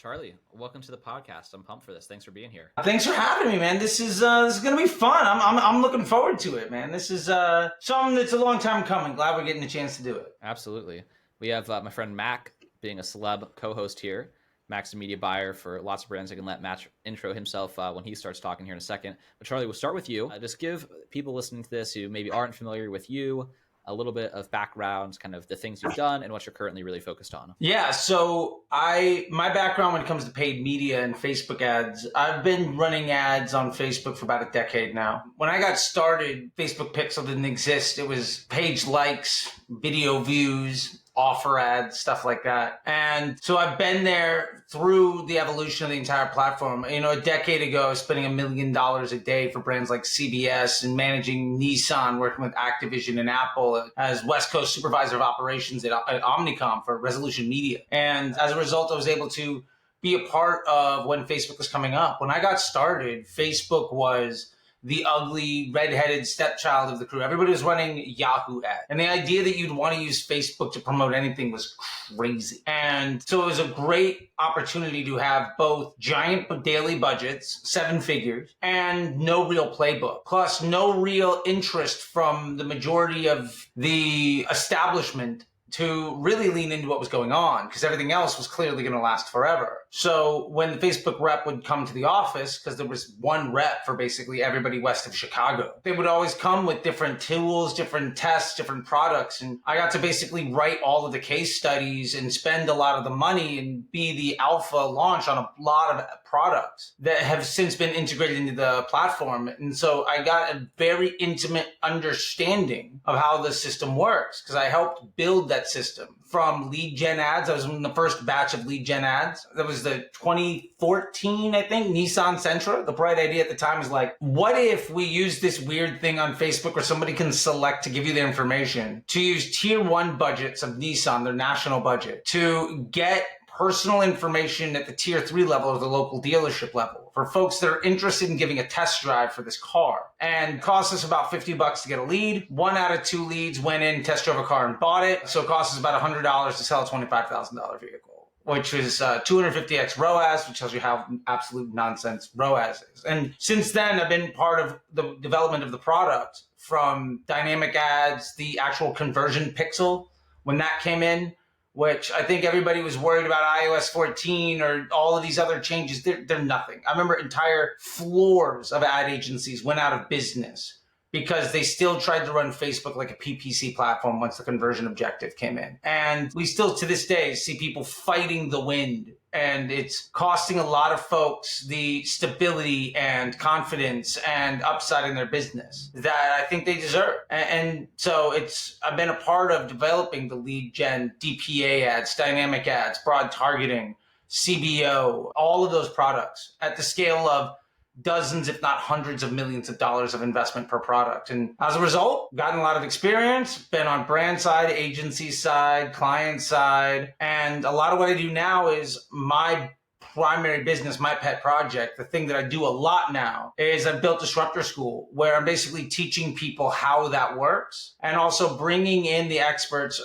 Charlie, welcome to the podcast. I'm pumped for this. Thanks for being here. Thanks for having me, man. This is gonna be fun. I'm looking forward to it, man. This is something that's a long time coming. Glad we're getting a chance to do it. Absolutely. We have my friend Mac being a celeb co-host here. Mac's a media buyer for lots of brands. I can let Mac intro himself when he starts talking here in a second. But Charlie, we'll start with you. Just give people listening to this who maybe aren't familiar with you a little bit of background, kind of the things you've done and what you're currently really focused on. Yeah, so my background when it comes to paid media and Facebook ads, I've been running ads on Facebook for about a decade now. When I got started, Facebook Pixel didn't exist. It was page likes, video views, offer ads, stuff like that. And so I've been there through the evolution of the entire platform. You know, a decade ago, I was spending $1 million a day for brands like CBS and managing Nissan, working with Activision and Apple as West Coast supervisor of operations at Omnicom for Resolution Media. And as a result, I was able to be a part of when Facebook was coming up. When I got started, Facebook was the ugly, redheaded stepchild of the crew. Everybody was running Yahoo ads. And the idea that you'd want to use Facebook to promote anything was crazy. And so it was a great opportunity to have both giant daily budgets, 7 figures, and no real playbook, plus no real interest from the majority of the establishment to really lean into what was going on, because everything else was clearly going to last forever. So when the Facebook rep would come to the office, because there was one rep for basically everybody west of Chicago, they would always come with different tools, different tests, different products. And I got to basically write all of the case studies and spend a lot of the money and be the alpha launch on a lot of products that have since been integrated into the platform. And so I got a very intimate understanding of how the system works, because I helped build that system from lead gen ads. I was in the first batch of lead gen ads. That was the 2014, I think, Nissan Sentra. The bright idea at the time was like, what if we use this weird thing on Facebook where somebody can select to give you the information to use tier 1 budgets of Nissan, their national budget, to get personal information at the tier 3 level or the local dealership level for folks that are interested in giving a test drive for this car, and cost us about $50 to get a lead. 1 out of 2 leads went in, test drove a car and bought it. So it cost us about $100 to sell a $25,000 vehicle, which is 250x ROAS, which tells you how absolute nonsense ROAS is. And since then, I've been part of the development of the product, from dynamic ads, the actual conversion pixel, when that came in, which I think everybody was worried about iOS 14 or all of these other changes. They're nothing. I remember entire floors of ad agencies went out of business because they still tried to run Facebook like a PPC platform once the conversion objective came in. And we still, to this day, see people fighting the wind. And it's costing a lot of folks the stability and confidence and upside in their business that I think they deserve. And so I've been a part of developing the lead gen, DPA ads, dynamic ads, broad targeting, CBO, all of those products at the scale of dozens, if not hundreds of millions of dollars of investment per product. And as a result, gotten a lot of experience, been on brand side, agency side, client side. And a lot of what I do now is my primary business, my pet project. The thing that I do a lot now is I've built Disruptor School, where I'm basically teaching people how that works, and also bringing in the experts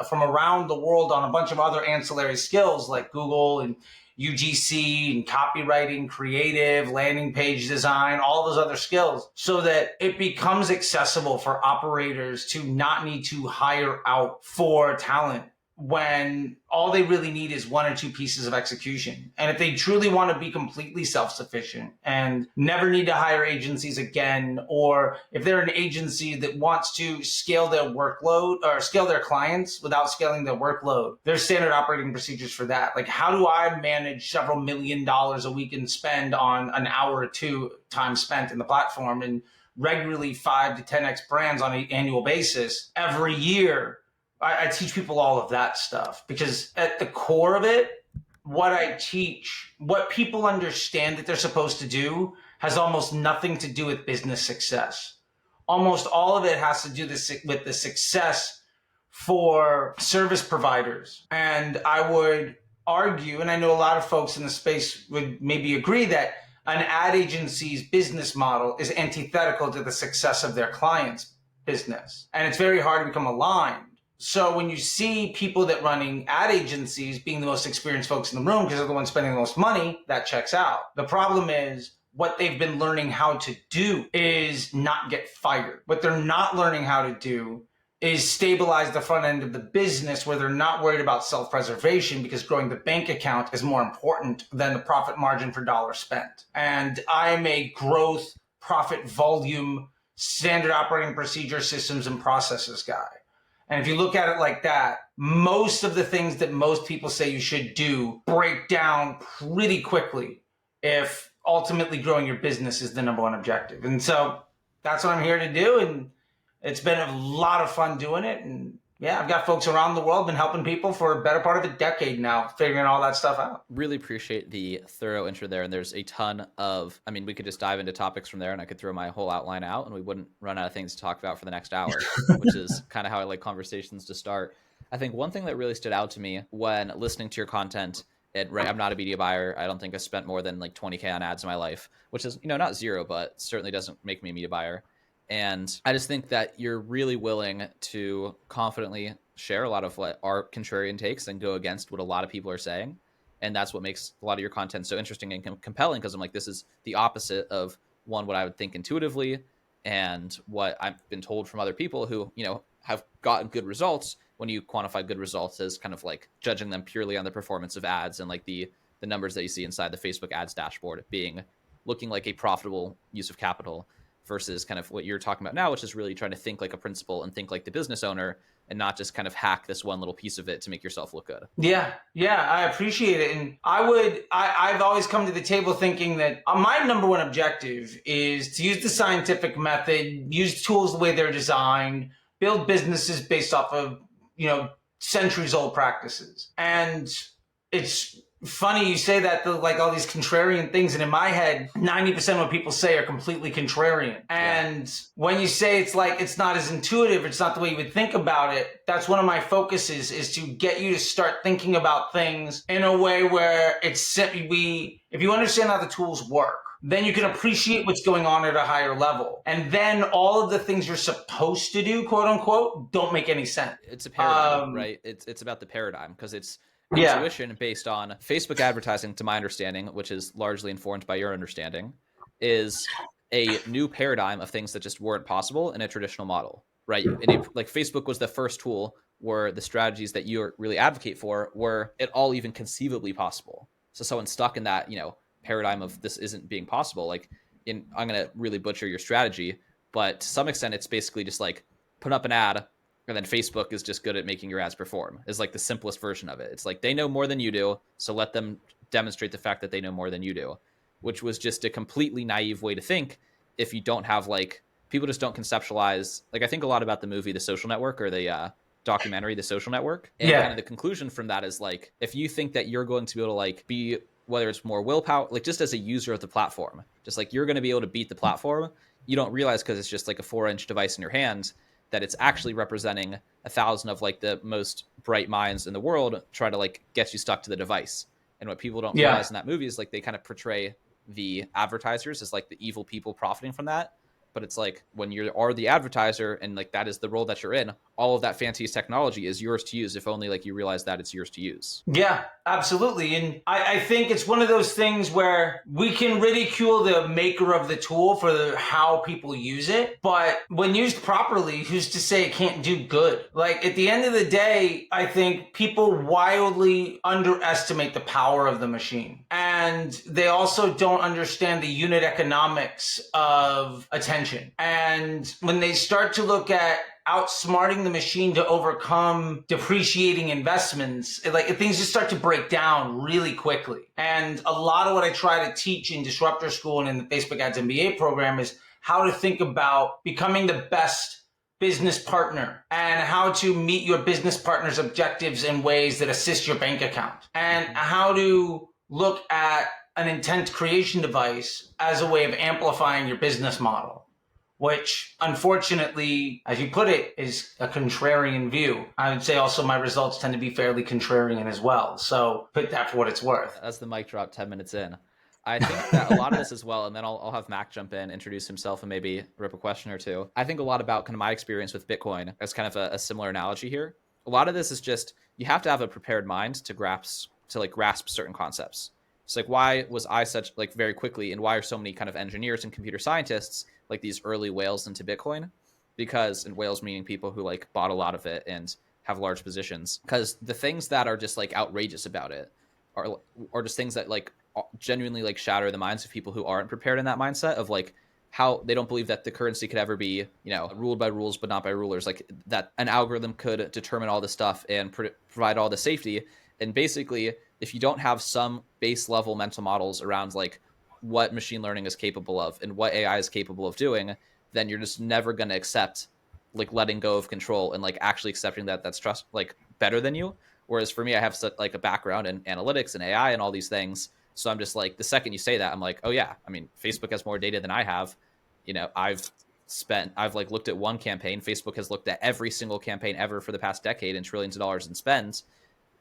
from around the world on a bunch of other ancillary skills like Google and UGC and copywriting, creative, landing page design, all those other skills, so that it becomes accessible for operators to not need to hire out for talent when all they really need is 1 or 2 pieces of execution. And if they truly want to be completely self-sufficient and never need to hire agencies again, or if they're an agency that wants to scale their workload or scale their clients without scaling their workload, there's standard operating procedures for that. Like, how do I manage several $1 million a week and spend on an hour or 2 time spent in the platform, and regularly 5 to 10x brands on an annual basis every year? I teach people all of that stuff, because at the core of it, what I teach, what people understand that they're supposed to do, has almost nothing to do with business success. Almost all of it has to do with the success for service providers. And I would argue, and I know a lot of folks in the space would maybe agree, that an ad agency's business model is antithetical to the success of their client's business. And it's very hard to become aligned. So when you see people that running ad agencies being the most experienced folks in the room because they're the ones spending the most money, that checks out. The problem is what they've been learning how to do is not get fired. What they're not learning how to do is stabilize the front end of the business where they're not worried about self-preservation because growing the bank account is more important than the profit margin per dollar spent. And I'm a growth, profit, volume, standard operating procedure, systems, and processes guy. And if you look at it like that, most of the things that most people say you should do break down pretty quickly if ultimately growing your business is the number one objective. And so that's what I'm here to do. And it's been a lot of fun doing it. And yeah, I've got folks around the world, been helping people for a better part of a decade now, figuring all that stuff out. Really appreciate the thorough intro there. And there's a ton of, I mean, we could just dive into topics from there and I could throw my whole outline out and we wouldn't run out of things to talk about for the next hour, which is kind of how I like conversations to start. I think one thing that really stood out to me when listening to your content, I'm not a media buyer. I don't think I spent more than like 20K on ads in my life, which is, not zero, but certainly doesn't make me a media buyer. And I just think that you're really willing to confidently share a lot of what are contrarian takes and go against what a lot of people are saying. And that's what makes a lot of your content so interesting and compelling, because I'm like, this is the opposite of what I would think intuitively and what I've been told from other people who, have gotten good results. When you quantify good results as kind of like judging them purely on the performance of ads and like the numbers that you see inside the Facebook ads dashboard looking like a profitable use of capital, versus kind of what you're talking about now, which is really trying to think like a principal and think like the business owner and not just kind of hack this one little piece of it to make yourself look good. Yeah, I appreciate it. And I've always come to the table thinking that my number one objective is to use the scientific method, use tools the way they're designed, build businesses based off of, centuries old practices. And it's funny you say that, like all these contrarian things, and in my head 90% of what people say are completely contrarian. And when you say it's like it's not as intuitive, it's not the way you would think about it, that's one of my focuses, is to get you to start thinking about things in a way where it's if you understand how the tools work, then you can appreciate what's going on at a higher level. And then all of the things you're supposed to do, quote unquote, don't make any sense. It's a paradigm, right? It's about the paradigm, because it's intuition based on Facebook advertising, to my understanding, which is largely informed by your understanding, is a new paradigm of things that just weren't possible in a traditional model, right? And like Facebook was the first tool where the strategies that you really advocate for were at all even conceivably possible. So someone stuck in that, paradigm of this isn't being possible. Like I'm going to really butcher your strategy, but to some extent, it's basically just like put up an ad, and then Facebook is just good at making your ads perform, is like the simplest version of it. It's like they know more than you do, so let them demonstrate the fact that they know more than you do, which was just a completely naive way to think. If you don't have people just don't conceptualize, I think a lot about the movie The Social Network, or the documentary The Social Network. And kind of the conclusion from that is if you think that you're going to be able to be, whether it's more willpower, just as a user of the platform, just you're going to be able to beat the platform, you don't realize, because it's just a 4-inch device in your hands, that it's actually representing 1,000 of the most bright minds in the world trying to get you stuck to the device. And what people don't realize in that movie is they kind of portray the advertisers as the evil people profiting from that. But it's when you are the advertiser and that is the role that you're in, all of that fancy technology is yours to use, if only you realize that it's yours to use. Yeah, absolutely. And I think it's one of those things where we can ridicule the maker of the tool for how people use it, but when used properly, who's to say it can't do good? At the end of the day, I think people wildly underestimate the power of the machine. And they also don't understand the unit economics of attention. And when they start to look at outsmarting the machine to overcome depreciating investments, things just start to break down really quickly. And a lot of what I try to teach in Disruptor School and in the Facebook Ads MBA program is how to think about becoming the best business partner and how to meet your business partner's objectives in ways that assist your bank account, and how to look at an intent creation device as a way of amplifying your business model, which unfortunately, as you put it, is a contrarian view. I would say also my results tend to be fairly contrarian as well. So put that for what it's worth. That's the mic drop 10 minutes in. I think that a lot of this as well, and then I'll have Mac jump in, introduce himself, and maybe rip a question or two. I think a lot about kind of my experience with Bitcoin as kind of a similar analogy here, a lot of this is just you have to have a prepared mind to like grasp certain concepts. It's like, why was I such like very quickly, and why are so many kind of engineers and computer scientists like these early whales into Bitcoin? Because, and whales meaning people who like bought a lot of it and have large positions, because the things that are just like outrageous about it are just things that like genuinely like shatter the minds of people who aren't prepared in that mindset of like how they don't believe that the currency could ever be, ruled by rules but not by rulers, like that an algorithm could determine all the stuff and provide all the safety. And basically, if you don't have some base level mental models around like what machine learning is capable of and what AI is capable of doing, then you're just never going to accept like letting go of control and like actually accepting that that's trust like better than you. Whereas for me, I have such like a background in analytics and AI and all these things. So I'm just like, the second you say that, I'm like, oh yeah, I mean, Facebook has more data than I have. I've like looked at one campaign. Facebook has looked at every single campaign ever for the past decade and trillions of dollars in spends.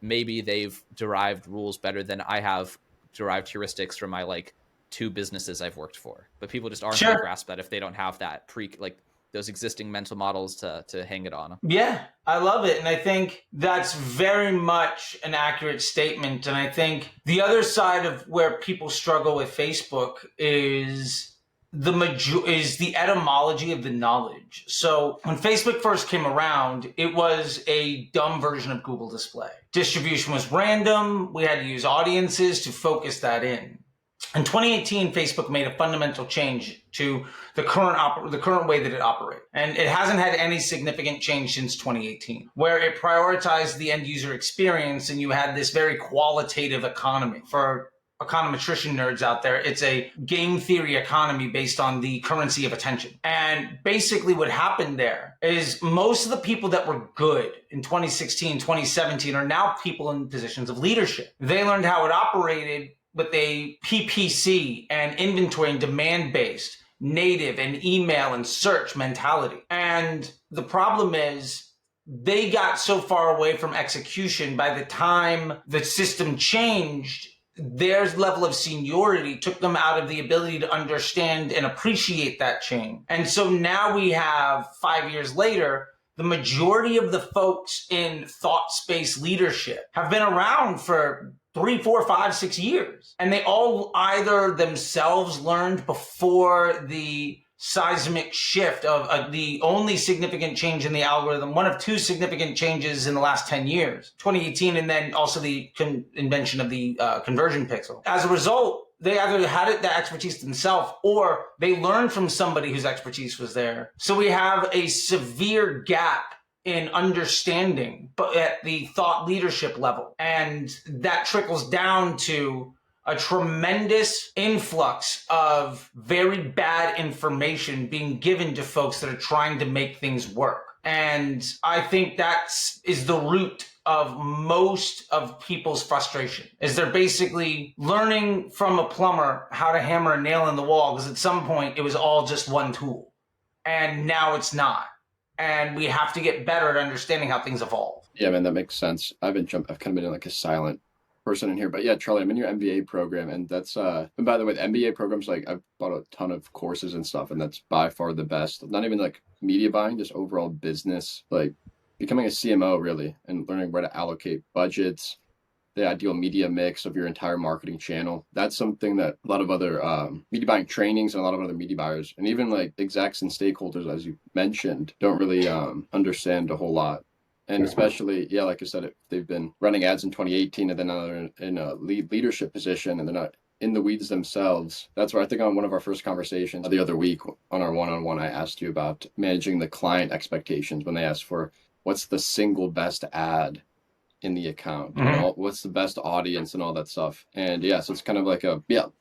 Maybe they've derived rules better than I have derived heuristics from my like 2 businesses I've worked for. But people just aren't going to Sure. grasp that if they don't have that like those existing mental models to hang it on. Yeah, I love it. And I think that's very much an accurate statement. And I think the other side of where people struggle with Facebook is is the etymology of the knowledge. So when Facebook first came around, it was a dumb version of Google Display. Distribution was random. We had to use audiences to focus that in. In 2018, Facebook made a fundamental change to the current way that it operates. And it hasn't had any significant change since 2018, where it prioritized the end user experience and you had this very qualitative economy. For econometrician nerds out there, it's a game theory economy based on the currency of attention. And basically what happened there is most of the people that were good in 2016, 2017 are now people in positions of leadership. They learned how it operated with a PPC and inventory and demand-based native and email and search mentality. And the problem is they got so far away from execution by the time the system changed, their level of seniority took them out of the ability to understand and appreciate that change. And so now we have 5 years later, the majority of the folks in thought space leadership have been around for 3, 4, 5, 6 years. And they all either themselves learned before the seismic shift of the only significant change in the algorithm, one of 2 significant changes in the last 10 years, 2018, and then also the invention of the conversion pixel. As a result, they either had the expertise themselves or they learned from somebody whose expertise was there. So we have a severe gap in understanding, but at the thought leadership level. And that trickles down to a tremendous influx of very bad information being given to folks that are trying to make things work. And I think that is the root of most of people's frustration, is they're basically learning from a plumber how to hammer a nail in the wall, because at some point it was all just one tool. And now it's not. And we have to get better at understanding how things evolve. Yeah, man, that makes sense. I've kind of been in like a silent person in here, but yeah, Charlie, I'm in your MBA program, and that's and by the way, the MBA program's like I've bought a ton of courses and stuff, and that's by far the best. Not even like media buying, just overall business, like becoming a CMO really, and learning where to allocate budgets, the ideal media mix of your entire marketing channel. That's something that a lot of other media buying trainings and a lot of other media buyers and even like execs and stakeholders, as you mentioned, don't really understand a whole lot. And especially, yeah, like I said, if they've been running ads in 2018 and then now they're in a leadership position and they're not in the weeds themselves. That's where I think on one of our first conversations the other week on our one-on-one, I asked you about managing the client expectations when they asked for what's the single best ad in the account, what's the best audience and all that stuff. And yeah, so it's kind of like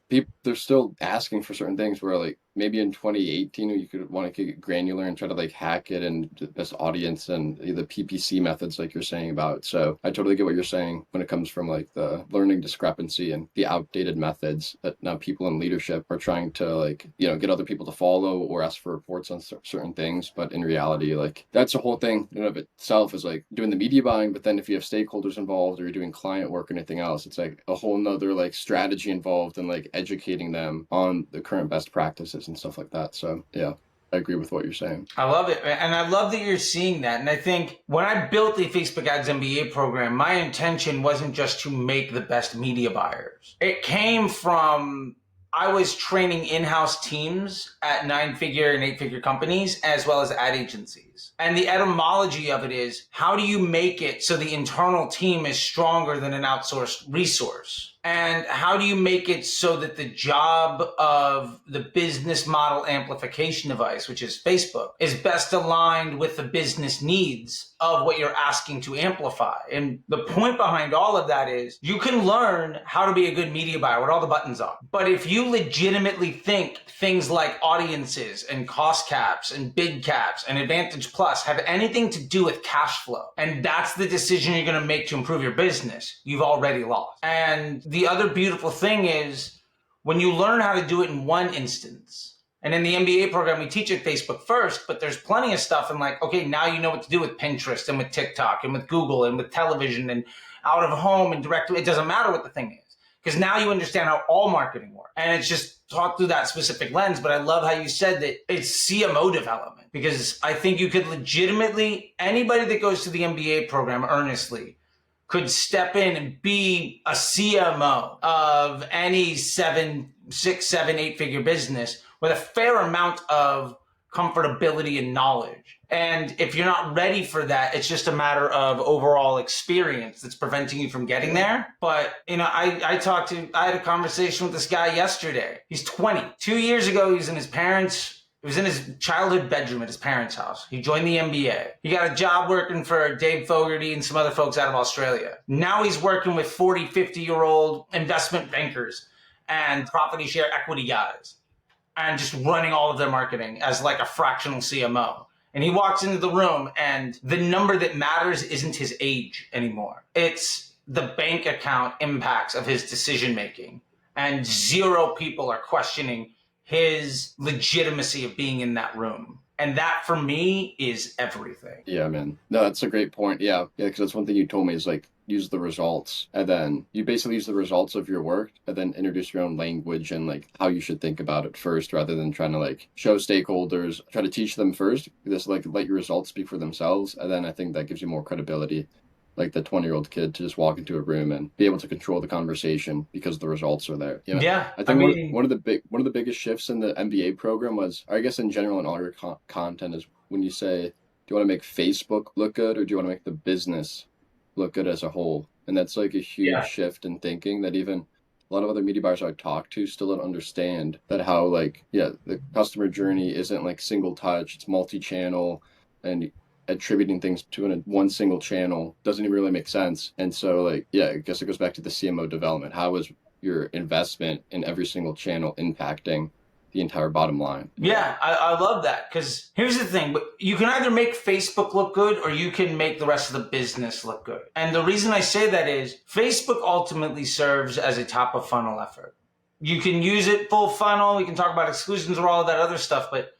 people, they're still asking for certain things where like maybe in 2018 you could want to get granular and try to like hack it and the best audience and the PPC methods like you're saying about. So I totally get what you're saying when it comes from like the learning discrepancy and the outdated methods that now people in leadership are trying to like, get other people to follow or ask for reports on certain things. But in reality, like that's the whole thing in and of itself is like doing the media buying. But then if you have stakeholders involved or you're doing client work or anything else, it's like a whole nother like strategy involved in like educating them on the current best practices and stuff like that. So yeah. I agree with what you're saying. I love it. And I love that you're seeing that. And I think when I built the Facebook Ads MBA program, my intention wasn't just to make the best media buyers. It came from I was training in-house teams at 9-figure and 8-figure companies, as well as ad agencies. And the etymology of it is, how do you make it so the internal team is stronger than an outsourced resource? And how do you make it so that the job of the business model amplification device, which is Facebook, is best aligned with the business needs of what you're asking to amplify? And the point behind all of that is you can learn how to be a good media buyer, what all the buttons are. But if you legitimately think things like audiences and cost caps and bid caps and Advantage Plus have anything to do with cash flow, and that's the decision you're going to make to improve your business, you've already lost. And the other beautiful thing is when you learn how to do it in one instance, and in the MBA program, we teach it Facebook first, but there's plenty of stuff. And like, okay, now you know what to do with Pinterest and with TikTok and with Google and with television and out of home and direct. It doesn't matter what the thing is, because now you understand how all marketing works. And it's just taught through that specific lens. But I love how you said that it's CMO development, because I think you could legitimately, anybody that goes to the MBA program earnestly could step in and be a CMO of any 6, 7, 8-figure business with a fair amount of comfortability and knowledge. And if you're not ready for that, it's just a matter of overall experience that's preventing you from getting there. But, I had a conversation with this guy yesterday. He's 20. 2 years ago, he was in his childhood bedroom at his parents' house. He joined the MBA. He got a job working for Dave Fogarty and some other folks out of Australia. Now he's working with 40, 50-year-old investment bankers and property share equity guys and just running all of their marketing as like a fractional CMO. And he walks into the room and the number that matters isn't his age anymore. It's the bank account impacts of his decision-making. And 0 people are questioning his legitimacy of being in that room. And that for me is everything. Yeah, man. No, that's a great point. Yeah, because that's one thing you told me is like use the results, and then you basically use the results of your work and then introduce your own language and like how you should think about it first, rather than trying to like show stakeholders, try to teach them first. Just like let your results speak for themselves, and then I think that gives you more credibility. Like the 20-year-old kid to just walk into a room and be able to control the conversation because the results are there. Yeah. I think one of the biggest shifts in the MBA program was, or I guess in general in all your content, is when you say, do you want to make Facebook look good or do you want to make the business look good as a whole? And that's like a huge shift in thinking that even a lot of other media buyers I talk to still don't understand that how the customer journey isn't like single touch, it's multi-channel, and attributing things to one single channel doesn't even really make sense. And so I guess it goes back to the CMO development. How is your investment in every single channel impacting the entire bottom line? Yeah, I love that, because here's the thing. You can either make Facebook look good or you can make the rest of the business look good. And the reason I say that is Facebook ultimately serves as a top of funnel effort. You can use it full funnel. We can talk about exclusions or all of that other stuff, but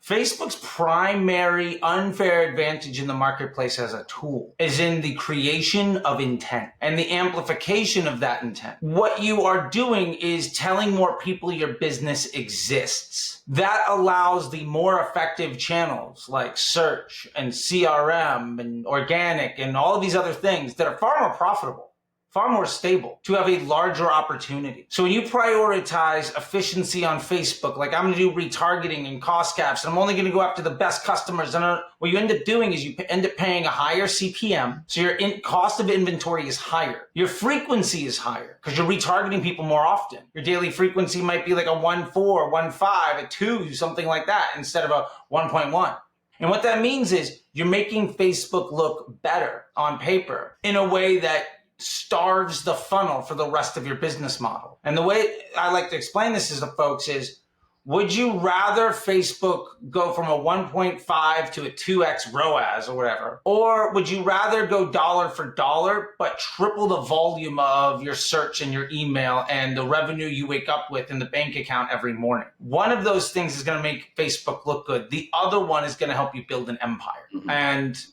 Facebook's primary unfair advantage in the marketplace as a tool is in the creation of intent and the amplification of that intent. What you are doing is telling more people your business exists. That allows the more effective channels like search and CRM and organic and all of these other things that are far more profitable, far more stable, to have a larger opportunity. So when you prioritize efficiency on Facebook, like I'm gonna do retargeting and cost caps, and I'm only gonna go after the best customers, and what you end up doing is you end up paying a higher CPM, so your cost of inventory is higher. Your frequency is higher, because you're retargeting people more often. Your daily frequency might be like a 1.4, 1.5, a 2, something like that, instead of a 1.1. And what that means is you're making Facebook look better on paper in a way that starves the funnel for the rest of your business model. And the way I like to explain this to folks is, would you rather Facebook go from a 1.5 to a 2x ROAS or whatever? Or would you rather go dollar for dollar, but triple the volume of your search and your email and the revenue you wake up with in the bank account every morning? One of those things is going to make Facebook look good. The other one is going to help you build an empire. Mm-hmm. And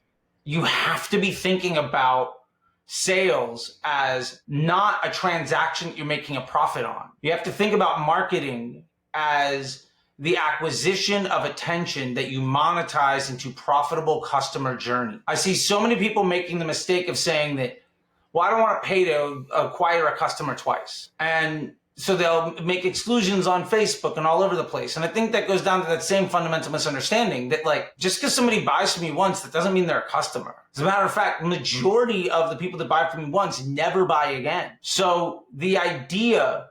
you have to be thinking about sales as not a transaction that you're making a profit on. You have to think about marketing as the acquisition of attention that you monetize into profitable customer journey. I see so many people making the mistake of saying that, well, I don't want to pay to acquire a customer twice. And so they'll make exclusions on Facebook and all over the place. And I think that goes down to that same fundamental misunderstanding that, like, just because somebody buys from you once, that doesn't mean they're a customer. As a matter of fact, the majority of the people that buy from you once never buy again. So the idea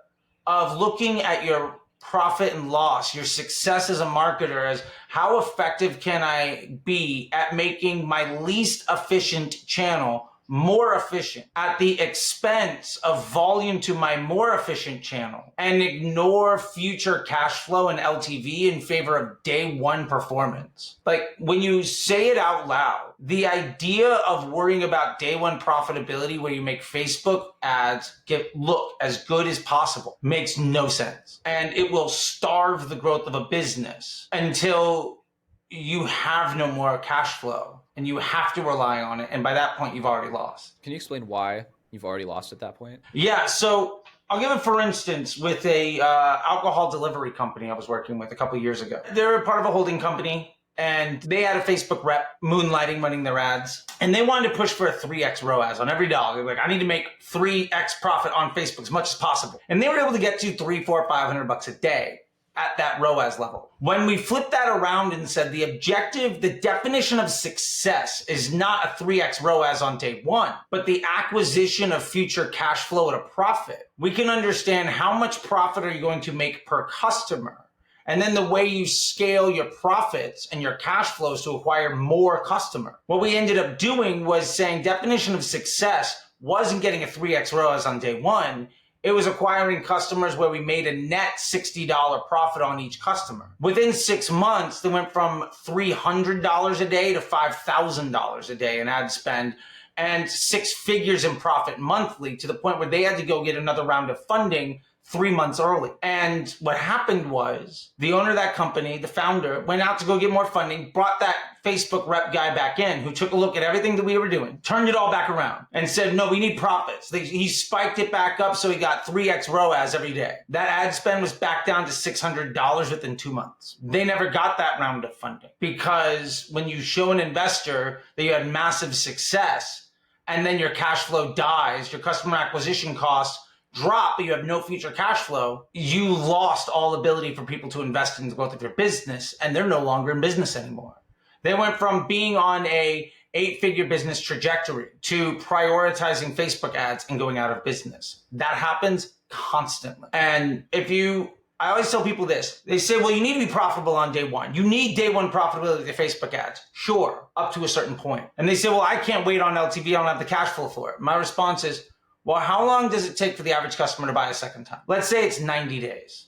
of looking at your profit and loss, your success as a marketer, as how effective can I be at making my least efficient channel more efficient at the expense of volume to my more efficient channel, and ignore future cash flow and LTV in favor of day one performance. Like, when you say it out loud, the idea of worrying about day one profitability where you make Facebook ads look as good as possible makes no sense. And it will starve the growth of a business until you have no more cash flow. And you have to rely on it. And by that point, you've already lost. Can you explain why you've already lost at that point? Yeah. So I'll give it, for instance, with a alcohol delivery company I was working with a couple of years ago. They're part of a holding company, and they had a Facebook rep moonlighting, running their ads. And they wanted to push for a 3x ROAS on every dollar. They're like, I need to make 3x profit on Facebook as much as possible. And they were able to get to $300, $400, $500 a day at that ROAS level. When we flipped that around and said the objective, the definition of success is not a 3x ROAS on day one, but the acquisition of future cash flow at a profit, we can understand how much profit are you going to make per customer. And then the way you scale your profits and your cash flows to acquire more customer. What we ended up doing was saying definition of success wasn't getting a 3x ROAS on day one. It was acquiring customers where we made a net $60 profit on each customer. Within 6 months, they went from $300 a day to $5,000 a day in ad spend, and 6 figures in profit monthly, to the point where they had to go get another round of funding 3 months early. And what happened was the owner of that company, the founder, went out to go get more funding, brought that Facebook rep guy back in, who took a look at everything that we were doing, turned it all back around and said, no, we need profits. He spiked it back up, so he got 3x ROAS every day. That ad spend was back down to $600 within 2 months. They never got that round of funding, because when you show an investor that you had massive success and then your cash flow dies, your customer acquisition costs drop, but you have no future cash flow, you lost all ability for people to invest in the growth of your business, and they're no longer in business anymore. They went from being on a 8-figure business trajectory to prioritizing Facebook ads and going out of business. That happens constantly. And I always tell people this, they say, well, you need to be profitable on day one. You need day one profitability with your Facebook ads. Sure, up to a certain point. And they say, well, I can't wait on LTV. I don't have the cash flow for it. My response is, well, how long does it take for the average customer to buy a second time? Let's say it's 90 days.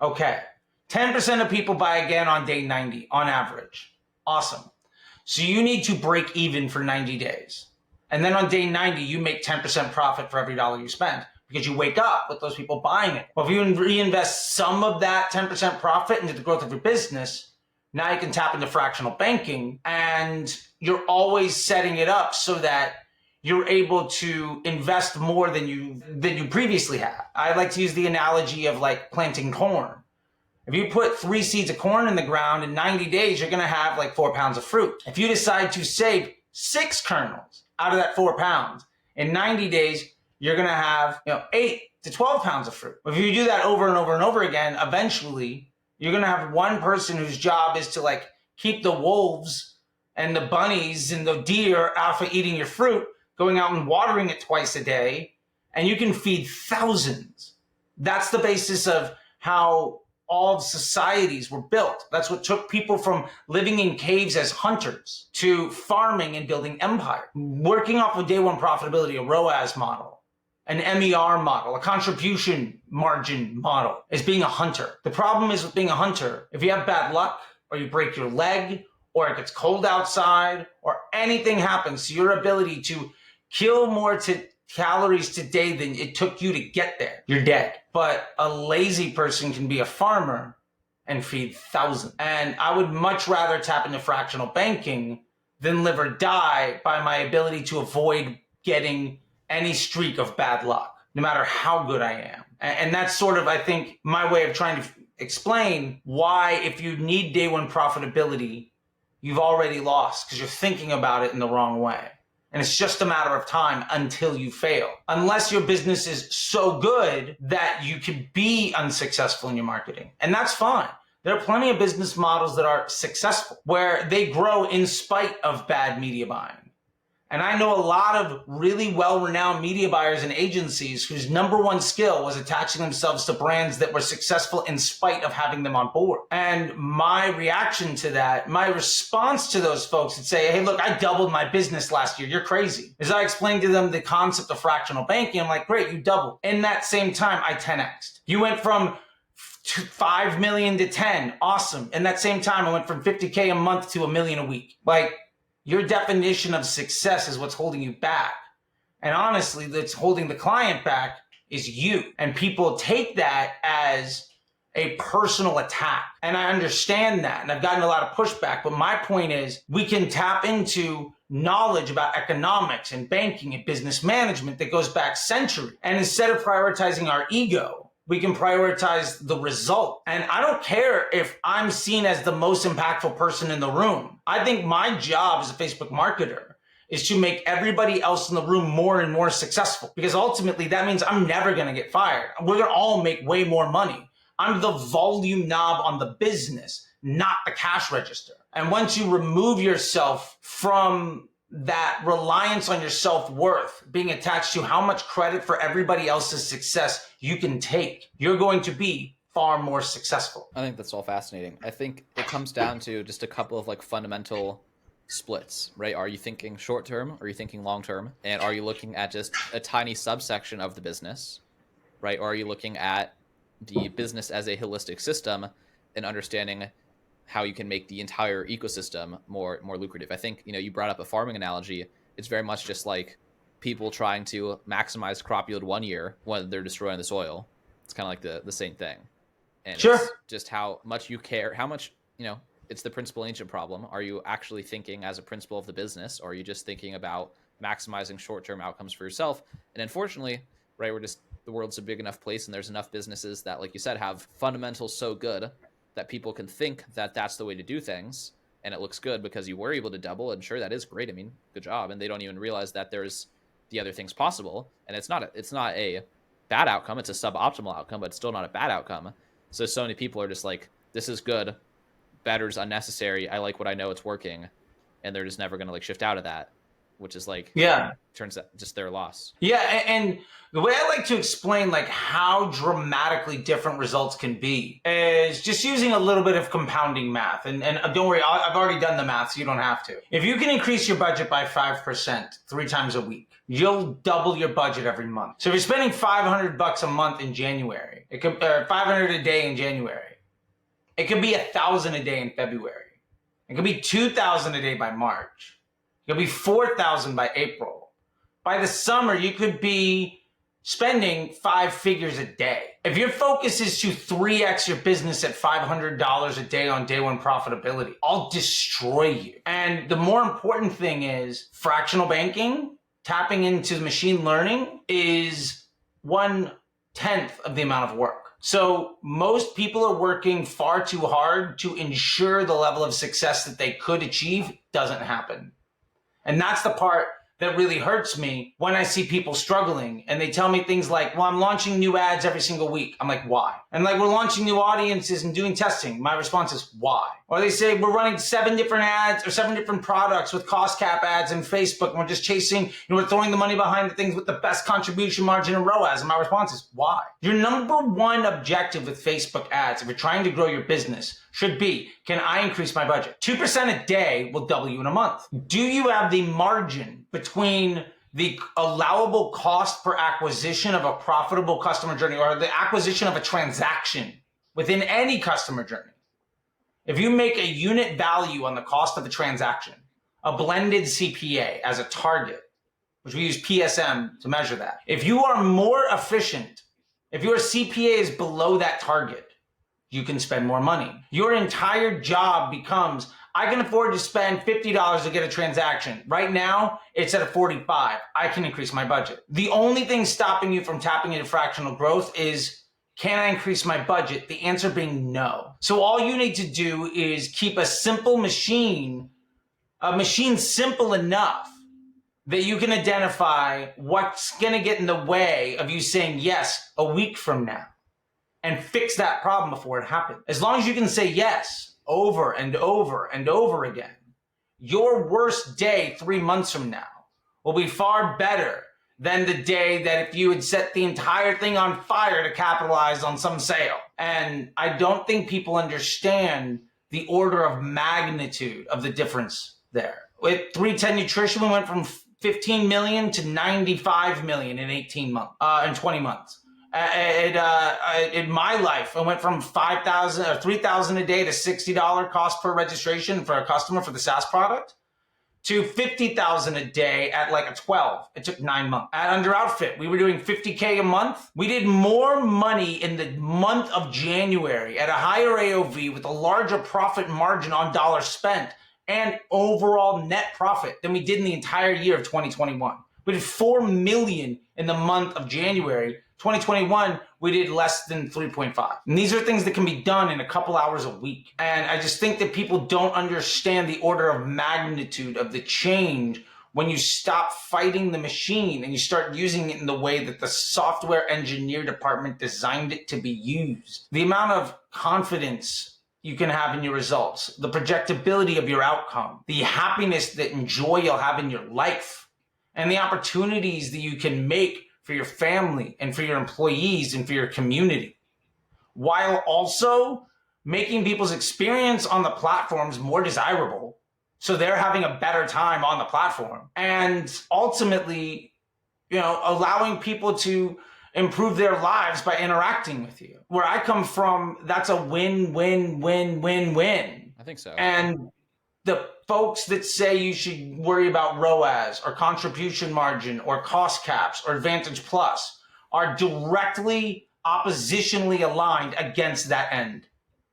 Okay. 10% of people buy again on day 90 on average. Awesome. So you need to break even for 90 days. And then on day 90, you make 10% profit for every dollar you spend, because you wake up with those people buying it. Well, if you reinvest some of that 10% profit into the growth of your business, now you can tap into fractional banking, and you're always setting it up so that you're able to invest more than you previously had. I like to use the analogy of like planting corn. If you put 3 seeds of corn in the ground, in 90 days, you're gonna have like 4 pounds of fruit. If you decide to save 6 kernels out of that 4 pounds, in 90 days, you're gonna have 8 to 12 pounds of fruit. If you do that over and over and over again, eventually, you're gonna have one person whose job is to like keep the wolves and the bunnies and the deer out of eating your fruit, going out and watering it twice a day, and you can feed thousands. That's the basis of how all societies were built. That's what took people from living in caves as hunters to farming and building empire. Working off of day one profitability, a ROAS model, an MER model, a contribution margin model, is being a hunter. The problem is with being a hunter, if you have bad luck, or you break your leg, or it gets cold outside, or anything happens to your ability to kill more calories today than it took you to get there, you're dead. But a lazy person can be a farmer and feed thousands. And I would much rather tap into fractional banking than live or die by my ability to avoid getting any streak of bad luck, no matter how good I am. And that's sort of, I think, my way of trying to explain why, if you need day one profitability, you've already lost because you're thinking about it in the wrong way. And it's just a matter of time until you fail. Unless your business is so good that you can be unsuccessful in your marketing. And that's fine. There are plenty of business models that are successful where they grow in spite of bad media buying. And I know a lot of really well-renowned media buyers and agencies whose number one skill was attaching themselves to brands that were successful in spite of having them on board. And my reaction to that, my response to those folks would say, hey, look, I doubled my business last year. You're crazy. As I explained to them the concept of fractional banking, I'm like, great, you doubled. In that same time, I 10x'd. You went from 5 million to 10. Awesome. In that same time, I went from 50K a month to $1 million a week. Like, your definition of success is what's holding you back. And honestly, that's holding the client back is you. And people take that as a personal attack. And I understand that. And I've gotten a lot of pushback. But my point is, we can tap into knowledge about economics and banking and business management that goes back centuries. And instead of prioritizing our ego, we can prioritize the result. And I don't care if I'm seen as the most impactful person in the room. I think my job as a Facebook marketer is to make everybody else in the room more and more successful. Because ultimately that means I'm never gonna get fired. We're gonna all make way more money. I'm the volume knob on the business, not the cash register. And once you remove yourself from that reliance on your self-worth being attached to how much credit for everybody else's success you can take, you're going to be far more successful. I think that's all fascinating. I think it comes down to just a couple of like fundamental splits, right? Are you thinking short term? Are you thinking long term? And are you looking at just a tiny subsection of the business, right? Or are you looking at the business as a holistic system and understanding how you can make the entire ecosystem more lucrative? I think, you brought up a farming analogy. It's very much just like people trying to maximize crop yield one year when they're destroying the soil. It's kind of like the same thing. And sure, it's just how much you care, how much, it's the principal agent problem. Are you actually thinking as a principal of the business, or are you just thinking about maximizing short-term outcomes for yourself? And unfortunately, right, the world's a big enough place and there's enough businesses that, like you said, have fundamentals so good that people can think that that's the way to do things, and it looks good because you were able to double, and sure, that is great. I mean, good job. And they don't even realize that there's the other things possible, and it's not a bad outcome. It's a suboptimal outcome, but it's still not a bad outcome. So many people are just like, this is good, better's unnecessary. I like what I know, it's working, and they're just never going to like shift out of that, which is like, turns out just their loss. Yeah, and the way I like to explain like how dramatically different results can be is just using a little bit of compounding math. And don't worry, I've already done the math, so you don't have to. If you can increase your budget by 5% 3 times a week, you'll double your budget every month. So if you're spending $500 a month in January, it could 500 a day in January. It could be 1,000 a day in February. It could be 2,000 a day by March. It could be 4,000 by April. By the summer, you could be spending 5 figures a day. If your focus is to 3x your business at $500 a day on day one profitability, I'll destroy you. And the more important thing is fractional banking, tapping into machine learning is 1/10 of the amount of work. So most people are working far too hard to ensure the level of success that they could achieve doesn't happen. And that's the part that really hurts me when I see people struggling and they tell me things like, well, I'm launching new ads every single week. I'm like, why? And like, we're launching new audiences and doing testing. My response is, why? Or they say, we're running 7 different ads or 7 different products with cost cap ads and Facebook. And we're just chasing, we're throwing the money behind the things with the best contribution margin and ROAS. And my response is, why? Your number one objective with Facebook ads, if you're trying to grow your business, should be, can I increase my budget? 2% a day will double you in a month. Do you have the margin between the allowable cost per acquisition of a profitable customer journey or the acquisition of a transaction within any customer journey? If you make a unit value on the cost of the transaction, a blended CPA as a target, which we use PSM to measure that. If you are more efficient, if your CPA is below that target, you can spend more money. Your entire job becomes, I can afford to spend $50 to get a transaction. Right now, it's at a 45. I can increase my budget. The only thing stopping you from tapping into fractional growth is Can I increase my budget? The answer being no. So all you need to do is keep a machine simple enough that you can identify what's going to get in the way of you saying yes a week from now and fix that problem before it happens. As long as you can say yes over and over and over again, your worst day 3 months from now will be far better than the day that if you had set the entire thing on fire to capitalize on some sale. And I don't think people understand the order of magnitude of the difference there. With 310 Nutrition, we went from 15 million to 95 million in 18 months, in 20 months. In my life, I went from 5,000 or 3,000 a day to $60 cost per registration for a customer for the SaaS product to 50,000 a day at like a 12. It took 9 months. At Under Outfit, we were doing 50K a month. We did more money in the month of January at a higher AOV with a larger profit margin on dollars spent and overall net profit than we did in the entire year of 2021. We did 4 million in the month of January. 2021, we did less than 3.5. And these are things that can be done in a couple hours a week. And I just think that people don't understand the order of magnitude of the change when you stop fighting the machine and you start using it in the way that the software engineer department designed it to be used. The amount of confidence you can have in your results, the projectability of your outcome, the happiness and joy you'll have in your life, and the opportunities that you can make for your family and for your employees and for your community, while also making people's experience on the platforms more desirable so they're having a better time on the platform, and ultimately, allowing people to improve their lives by interacting with you. Where I come from, that's a win, win, win, win, win. I think so. And the folks that say you should worry about ROAS or contribution margin or cost caps or Advantage Plus are directly oppositionally aligned against that end.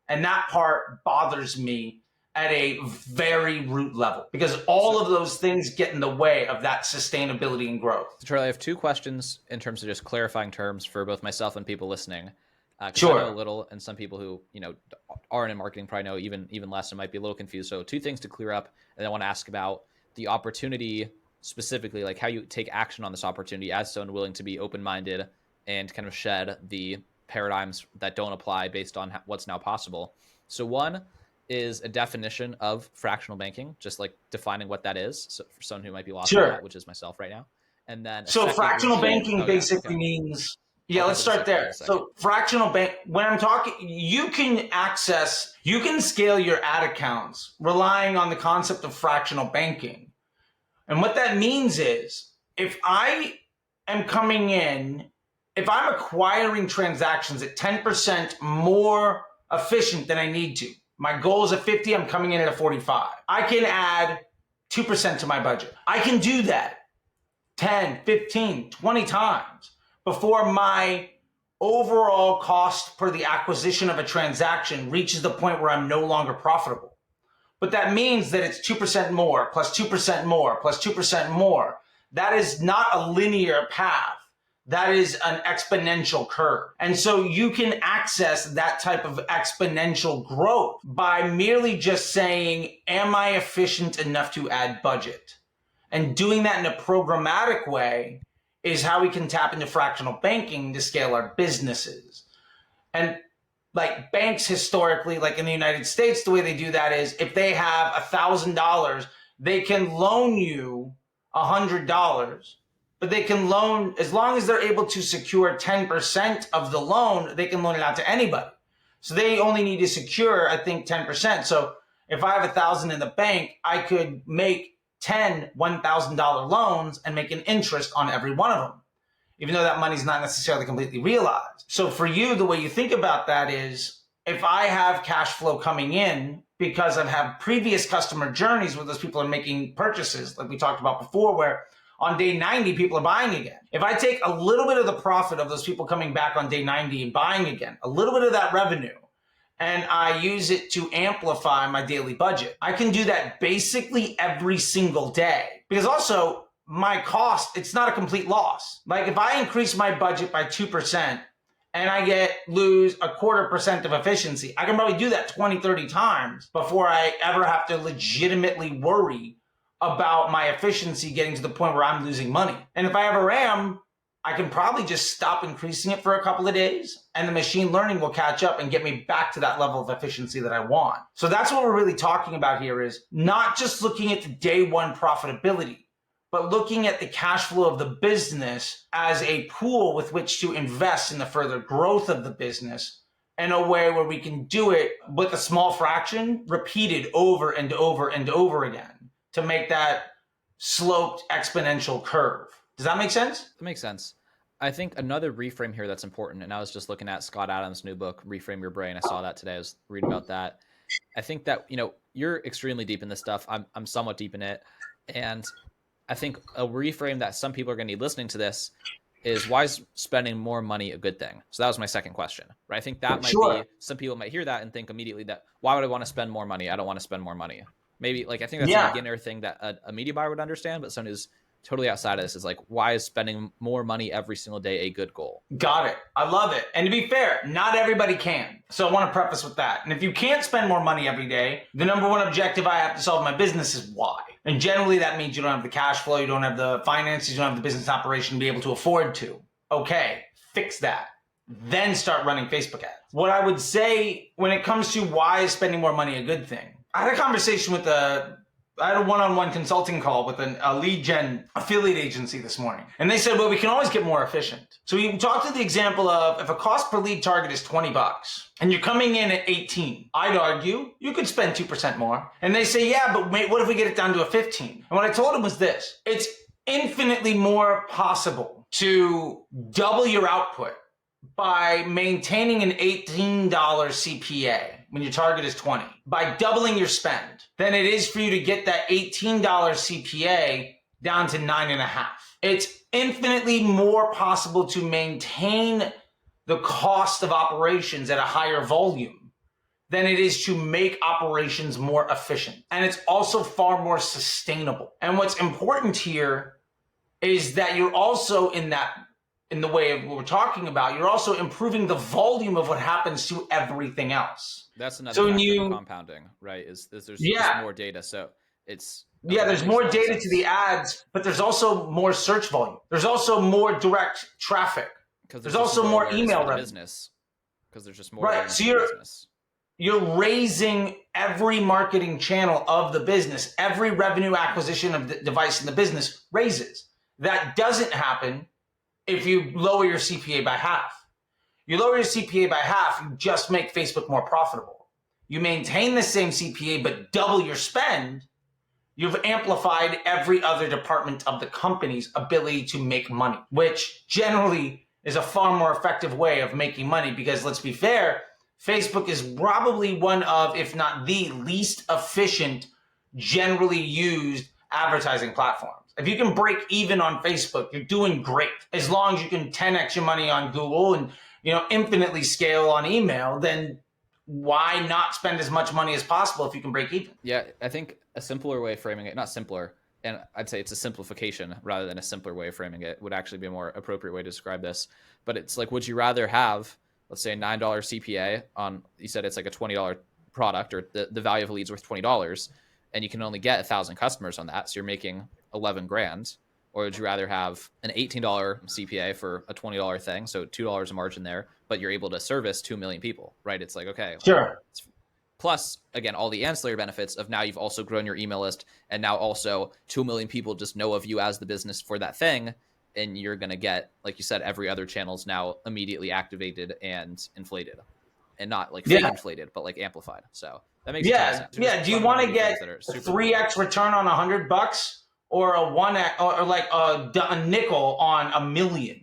And that part bothers me at a very root level because all of those things get in the way of that sustainability and growth. So Charlie, I have 2 questions in terms of just clarifying terms for both myself and people listening. Sure. I know a little, and some people who aren't in marketing probably know even less and might be a little confused. So 2 things to clear up, and I want to ask about the opportunity specifically, like how you take action on this opportunity as someone willing to be open-minded and kind of shed the paradigms that don't apply based on what's now possible. So one is a definition of fractional banking, just like defining what that is. So for someone who might be lost in that, which is myself right now. And then fractional banking basically means, let's start there. So fractional bank, when I'm talking, you can scale your ad accounts relying on the concept of fractional banking. And what that means is if I'm acquiring transactions at 10% more efficient than I need to, my goal is a 50, I'm coming in at a 45. I can add 2% to my budget. I can do that 10, 15, 20 times before my overall cost per the acquisition of a transaction reaches the point where I'm no longer profitable. But that means that it's 2% more, plus 2% more, plus 2% more. That is not a linear path. That is an exponential curve. And so you can access that type of exponential growth by merely just saying, am I efficient enough to add budget? And doing that in a programmatic way is how we can tap into fractional banking to scale our businesses. And like banks historically, like in the United States, the way they do that is if they have $1,000, they can loan you $100. But they can loan, as long as they're able to secure 10% of the loan, they can loan it out to anybody. So they only need to secure, I think, 10%. So if I have $1,000 in the bank, I could make 10 $1,000 loans and make an interest on every one of them, even though that money's not necessarily completely realized. So for you, the way you think about that is if I have cash flow coming in because I've had previous customer journeys where those people are making purchases, like we talked about before, where on day 90, people are buying again. If I take a little bit of the profit of those people coming back on day 90 and buying again, a little bit of that revenue, and I use it to amplify my daily budget, I can do that basically every single day. Because also, my cost, it's not a complete loss. Like if I increase my budget by 2% and I lose 0.25% of efficiency. I can probably do that 20, 30 times before I ever have to legitimately worry about my efficiency getting to the point where I'm losing money. And if I ever am, I can probably just stop increasing it for a couple of days, and the machine learning will catch up and get me back to that level of efficiency that I want. So that's what we're really talking about here, is not just looking at the day one profitability, but looking at the cash flow of the business as a pool with which to invest in the further growth of the business in a way where we can do it with a small fraction repeated over and over and over again to make that sloped exponential curve. Does that make sense? That makes sense. I think another reframe here that's important, and I was just looking at Scott Adams' new book, Reframe Your Brain. I saw that today. I was reading about that. I think that, you're extremely deep in this stuff. I'm somewhat deep in it. And I think a reframe that some people are going to need listening to this is, why is spending more money a good thing? So that was my second question, right? I think that might be, some people might hear that and think immediately that, why would I want to spend more money? I don't want to spend more money. Maybe I think that's a beginner thing that a media buyer would understand, but someone who's totally outside of this is why is spending more money every single day a good goal? Got it. I love it. And to be fair, not everybody can. So I want to preface with that. And if you can't spend more money every day, the number one objective I have to solve in my business is why. And generally that means you don't have the cash flow, you don't have the finances, you don't have the business operation to be able to afford to. Okay, fix that. Then start running Facebook ads. What I would say when it comes to why is spending more money a good thing, I had a conversation with I had a one-on-one consulting call with a lead gen affiliate agency this morning. And they said, well, we can always get more efficient. So we talked to the example of, if a cost per lead target is $20 and you're coming in at 18, I'd argue you could spend 2% more. And they say, yeah, but wait, what if we get it down to a 15? And what I told them was this: it's infinitely more possible to double your output by maintaining an $18 CPA when your target is 20, by doubling your spend, than it is for you to get that $18 CPA down to 9.5. It's infinitely more possible to maintain the cost of operations at a higher volume than it is to make operations more efficient. And it's also far more sustainable. And what's important here is that you're also in the way of what we're talking about, you're also improving the volume of what happens to everything else. That's another factor of compounding, right? There's just more data. So it's... there's more data to the ads, but there's also more search volume. There's also more direct traffic. There's also more email revenue. Business. Because there's just more right. So business. You're raising every marketing channel of the business. Every revenue acquisition of the device in the business raises. That doesn't happen if you lower your CPA by half. You lower your CPA by half, you just make Facebook more profitable. You maintain the same CPA, but double your spend, you've amplified every other department of the company's ability to make money, which generally is a far more effective way of making money, because let's be fair, Facebook is probably one of, if not the least efficient, generally used advertising platforms. If you can break even on Facebook, you're doing great. As long as you can 10x your money on Google and infinitely scale on email, then why not spend as much money as possible if you can break even? Yeah, I think a simpler way of framing it, not simpler, and I'd say it's a simplification rather than a simpler way of framing it, would actually be a more appropriate way to describe this. But it's would you rather have, let's say, a $9 CPA on, you said it's a $20 product, or the value of a lead's worth $20, and you can only get 1,000 customers on that, so you're making 11 grand, or would you rather have an $18 CPA for a $20 thing, so $2 a margin there, but you're able to service 2 million people, right? It's okay. Sure. Plus, again, all the ancillary benefits of now you've also grown your email list, and now also 2 million people just know of you as the business for that thing, and you're going to get, like you said, every other channel's now immediately activated and inflated. And not fake inflated, but amplified. So that makes sense. Yeah. Do you want to get a 3x return on $100 or a 1x or a nickel on $1 million?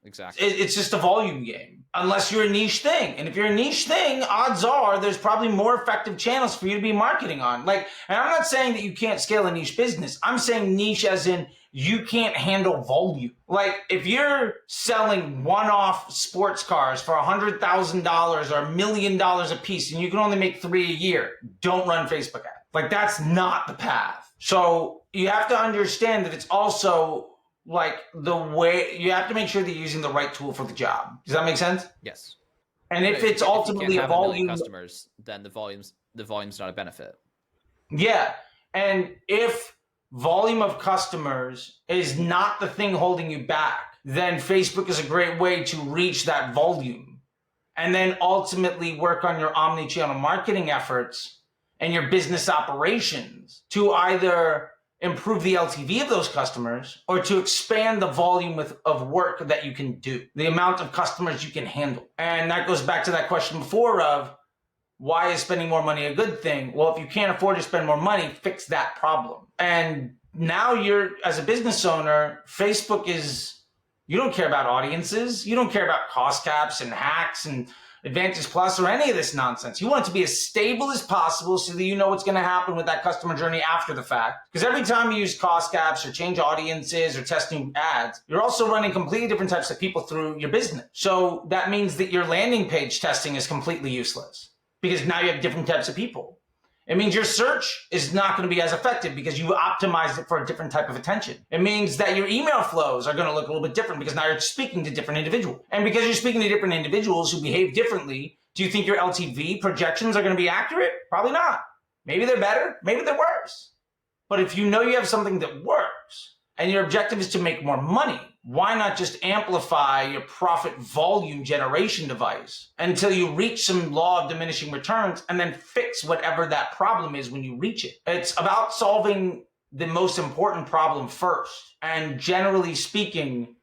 Exactly. It's just a volume game. Unless you're a niche thing. And if you're a niche thing, odds are there's probably more effective channels for you to be marketing on. And I'm not saying that you can't scale a niche business. I'm saying niche as in you can't handle volume. If you're selling one-off sports cars for $100,000 or $1 million a piece and you can only make 3 a year, don't run Facebook ads. That's not the path. So you have to understand that it's also like the way you have to make sure that you're using the right tool for the job. Does that make sense? Yes. And if it's If you can't ultimately a have a million volume, customers, then the volume's not a benefit. yeah. And if volume of customers is not the thing holding you back, then Facebook is a great way to reach that volume and then ultimately work on your omni-channel marketing efforts and your business operations to either improve the LTV of those customers or to expand the volume of work that you can do, the amount of customers you can handle. And that goes back to that question before of, why is spending more money a good thing? Well, if you can't afford to spend more money, fix that problem. And now you're, as a business owner, Facebook is, you don't care about audiences. You don't care about cost caps and hacks and Advantage Plus or any of this nonsense. You want it to be as stable as possible so that you know what's going to happen with that customer journey after the fact. Because every time you use cost caps or change audiences or test new ads, you're also running completely different types of people through your business. So that means that your landing page testing is completely useless, because now you have different types of people. It means your search is not going to be as effective because you optimized it for a different type of attention. It means that your email flows are going to look a little bit different because now you're speaking to different individuals. And because you're speaking to different individuals who behave differently, do you think your LTV projections are going to be accurate? Probably not. Maybe they're better, maybe they're worse. But if you know you have something that works and your objective is to make more money, why not just amplify your profit volume generation device until you reach some law of diminishing returns and then fix whatever that problem is when you reach it? It's about solving the most important problem first. And generally speaking,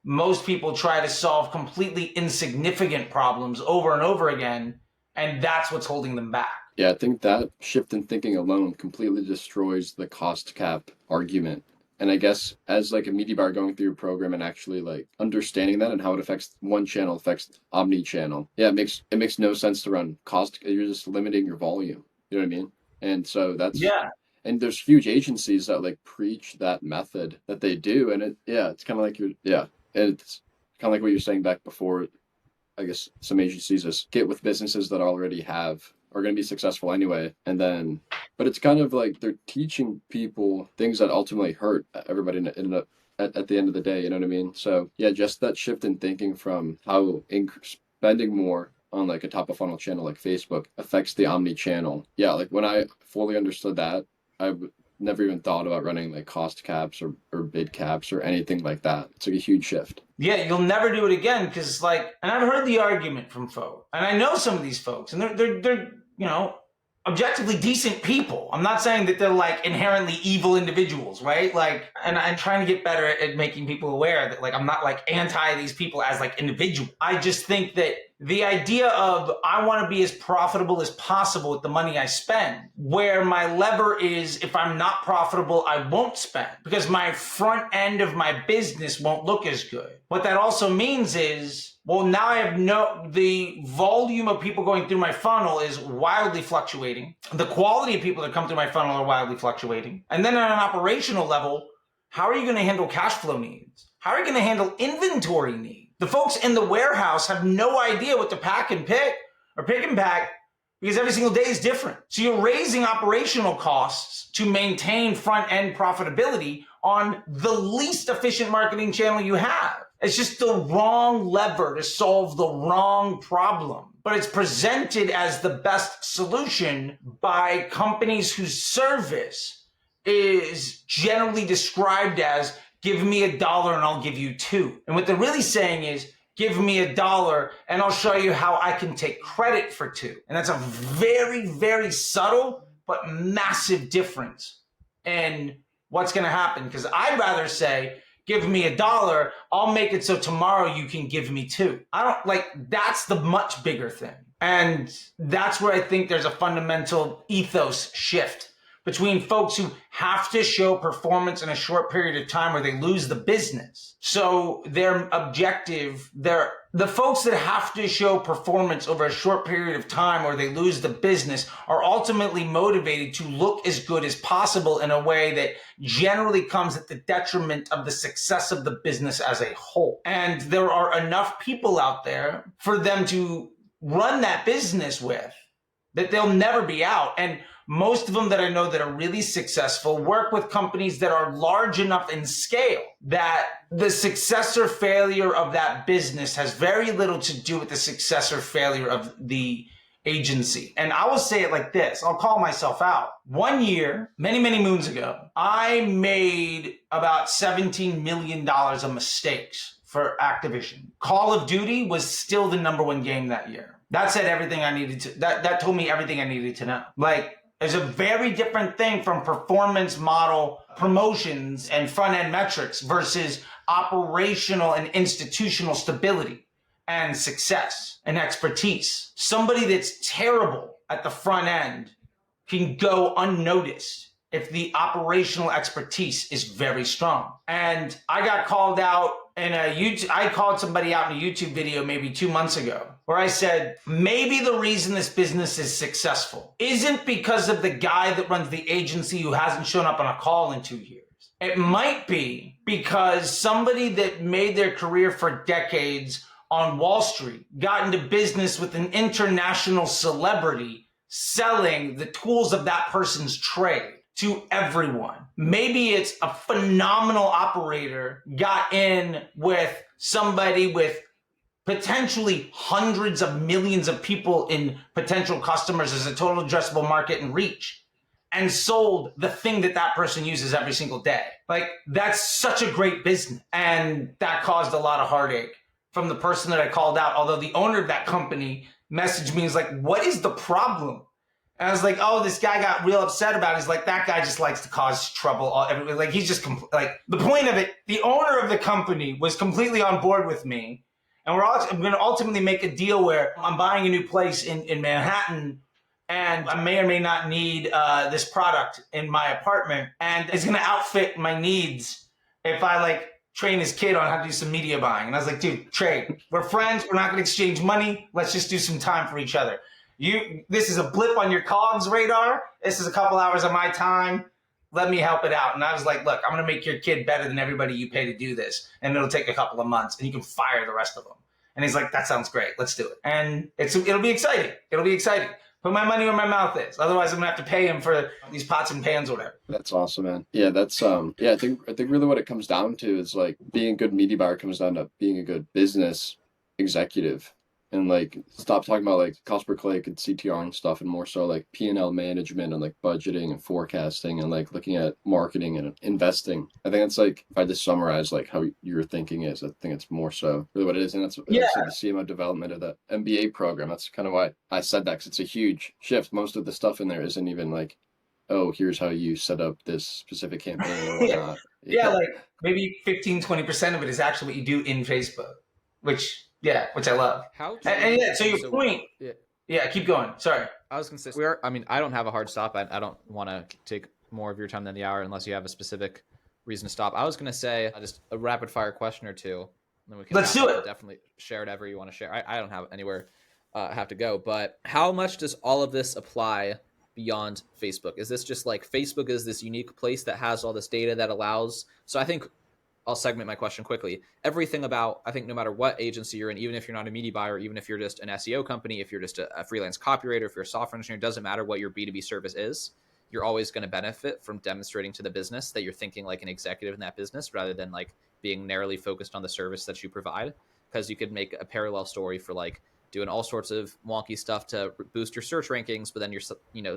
most people try to solve completely insignificant problems over and over again, and that's what's holding them back. Yeah, I think that shift in thinking alone completely destroys the cost cap argument. And I guess as like a media buyer going through your program and actually like understanding that and how it affects one channel affects omni-channel, yeah, it makes no sense to run cost. You're just limiting your volume. You know what I mean? And so that's Yeah. And there's huge agencies that like preach that method that they do, and it's kind of like and it's kind of like what you're saying back before. I guess some agencies just get with businesses that already are going to be successful anyway, and then but it's kind of like they're teaching people things that ultimately hurt everybody at the end of the day. You know what I mean? So yeah, just that shift in thinking from how spending more on like a top of funnel channel like Facebook affects the omni channel. Yeah, like when I fully understood that, I never even thought about running like cost caps or bid caps or anything like that. It's like a huge shift. Yeah, you'll never do it again because, like, and I've heard the argument from folks, and I know some of these folks, and they're objectively decent people. I'm not saying that they're like inherently evil individuals, right? Like, and I'm trying to get better at making people aware that like I'm not like anti these people as like individuals. I just think that the idea of I want to be as profitable as possible with the money I spend, where my lever is if I'm not profitable, I won't spend because my front end of my business won't look as good. What that also means is, well, now I have the volume of people going through my funnel is wildly fluctuating. The quality of people that come through my funnel are wildly fluctuating. And then on an operational level, how are you going to handle cash flow needs? How are you going to handle inventory needs? The folks in the warehouse have no idea what to pack and pick or pick and pack because every single day is different. So you're raising operational costs to maintain front end profitability on the least efficient marketing channel you have. It's just the wrong lever to solve the wrong problem. But it's presented as the best solution by companies whose service is generally described as give me $1 and I'll give you $2. And what they're really saying is give me $1 and I'll show you how I can take credit for $2. And that's a very, very subtle but massive difference in what's going to happen. Because I'd rather say, give me $1, I'll make it so tomorrow you can give me $2. I don't like, that's the much bigger thing. And that's where I think there's a fundamental ethos shift between folks who have to show performance in a short period of time or they lose the business. So their objective, the folks that have to show performance over a short period of time or they lose the business are ultimately motivated to look as good as possible in a way that generally comes at the detriment of the success of the business as a whole. And there are enough people out there for them to run that business with that they'll never be out. And most of them that I know that are really successful work with companies that are large enough in scale that the success or failure of that business has very little to do with the success or failure of the agency. And I will say it like this. I'll call myself out. One year, many, many moons ago, I made about $17 million of mistakes for Activision. Call of Duty was still the #1 game that year. That said everything I needed to, that told me everything I needed to know. Like, there's a very different thing from performance model promotions and front end metrics versus operational and institutional stability and success and expertise. Somebody that's terrible at the front end can go unnoticed if the operational expertise is very strong. And I got called out in a YouTube, I called somebody out in a YouTube video maybe 2 months ago where I said, maybe the reason this business is successful isn't because of the guy that runs the agency who hasn't shown up on a call in 2 years. It might be because somebody that made their career for decades on Wall Street got into business with an international celebrity selling the tools of that person's trade to everyone. Maybe it's a phenomenal operator got in with somebody with potentially hundreds of millions of people in potential customers as a total addressable market and reach, and sold the thing that that person uses every single day. Like, that's such a great business. And that caused a lot of heartache from the person that I called out. Although the owner of that company messaged me and was like, what is the problem? And I was like, oh, this guy got real upset about it. He's like, that guy just likes to cause trouble. Like, he's just, like, the point of it, the owner of the company was completely on board with me. And I'm going to ultimately make a deal where I'm buying a new place in Manhattan, and I may or may not need this product in my apartment. And it's going to outfit my needs if I, like, train his kid on how to do some media buying. And I was like, dude, trade. We're friends. We're not going to exchange money. Let's just do some time for each other. This is a blip on your COGS radar. This is a couple hours of my time. Let me help it out. And I was like, look, I'm going to make your kid better than everybody you pay to do this. And it'll take a couple of months and you can fire the rest of them. And he's like, that sounds great. Let's do it. And it'll be exciting. It'll be exciting. Put my money where my mouth is. Otherwise, I'm going to have to pay him for these pots and pans or whatever. That's awesome, man. Yeah, that's I think really what it comes down to is like being a good media buyer comes down to being a good business executive. And like stop talking about like cost per click and CTR and stuff, and more so like P&L management and like budgeting and forecasting and like looking at marketing and investing. I think that's like, if I just summarize like how your thinking is, I think it's more so really what it is. And that's the CMO development of the MBA program. That's kind of why I said that, because it's a huge shift. Most of the stuff in there isn't even like, oh, here's how you set up this specific campaign or whatnot. Yeah, like maybe 15-20% of it is actually what you do in Facebook, which I love. And yeah, so your point. Yeah, keep going. Sorry. I was going to say, I don't have a hard stop. I don't want to take more of your time than the hour unless you have a specific reason to stop. I was going to say just a rapid fire question or two. And then we can Let's do it. Definitely share whatever you want to share. I don't have anywhere have to go, but how much does all of this apply beyond Facebook? Is this just like Facebook is this unique place that has all this data that allows? So I think I'll segment my question quickly. Everything about, I think no matter what agency you're in, even if you're not a media buyer, even if you're just an SEO company, if you're just a freelance copywriter, if you're a software engineer, it doesn't matter what your B2B service is. You're always going to benefit from demonstrating to the business that you're thinking like an executive in that business rather than like being narrowly focused on the service that you provide. Because you could make a parallel story for like doing all sorts of wonky stuff to boost your search rankings, but then your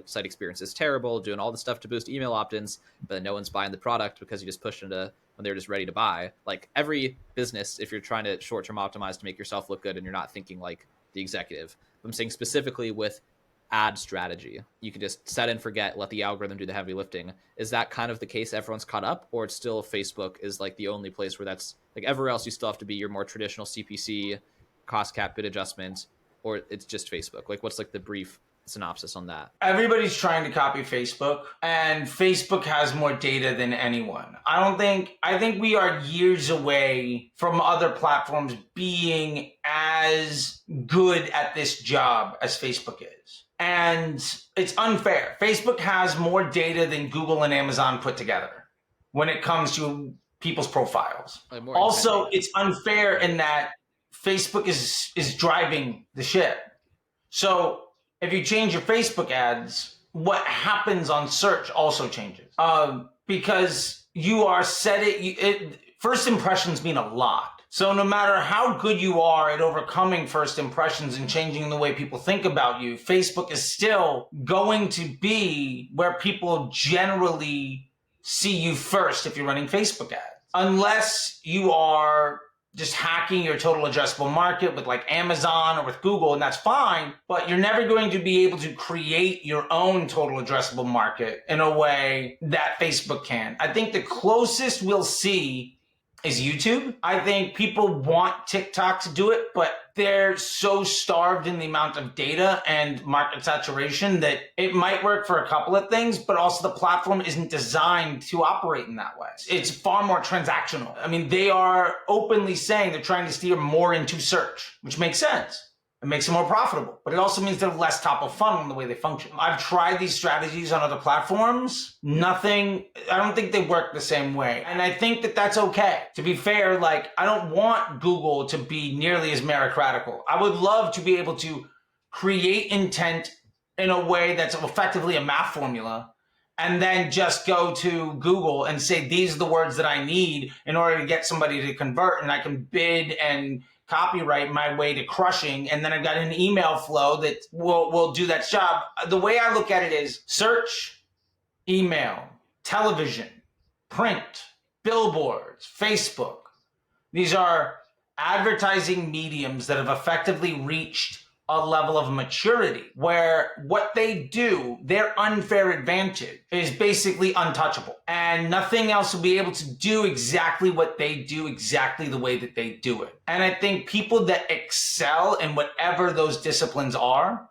site experience is terrible, doing all the stuff to boost email opt-ins, but then no one's buying the product because you just pushed into when they're just ready to buy. Like every business, if you're trying to short-term optimize to make yourself look good and you're not thinking like the executive, I'm saying specifically with ad strategy, you can just set and forget, let the algorithm do the heavy lifting. Is that kind of the case? Everyone's caught up, or it's still Facebook is like the only place where that's like everywhere else you still have to be your more traditional CPC, cost cap, bid adjustment, or it's just Facebook? Like what's like the brief synopsis on that? Everybody's trying to copy Facebook, and Facebook has more data than anyone. I think we are years away from other platforms being as good at this job as Facebook is. And it's unfair. Facebook has more data than Google and Amazon put together when it comes to people's profiles. Also, it's unfair in that Facebook is driving the ship. So If you change your Facebook ads, what happens on search also changes. Because you are first impressions mean a lot. So no matter how good you are at overcoming first impressions and changing the way people think about you, Facebook is still going to be where people generally see you first if you're running Facebook ads. Unless you are just hacking your total addressable market with like Amazon or with Google, and that's fine, but you're never going to be able to create your own total addressable market in a way that Facebook can. I think the closest we'll see is YouTube. I think people want TikTok to do it, but they're so starved in the amount of data and market saturation that it might work for a couple of things, but also the platform isn't designed to operate in that way. It's far more transactional. I mean, they are openly saying they're trying to steer more into search, which makes sense. It makes it more profitable, but it also means they're less top of funnel in the way they function. I've tried these strategies on other platforms. I don't think they work the same way. And I think that that's okay. To be fair, like, I don't want Google to be nearly as meritocratical. I would love to be able to create intent in a way that's effectively a math formula, and then just go to Google and say, these are the words that I need in order to get somebody to convert, and I can bid and copyright my way to crushing, and then I've got an email flow that will do that job. The way I look at it is search, email, television, print, billboards, Facebook. These are advertising mediums that have effectively reached a level of maturity where what they do, their unfair advantage, is basically untouchable. And nothing else will be able to do exactly what they do exactly the way that they do it. And I think people that excel in whatever those disciplines are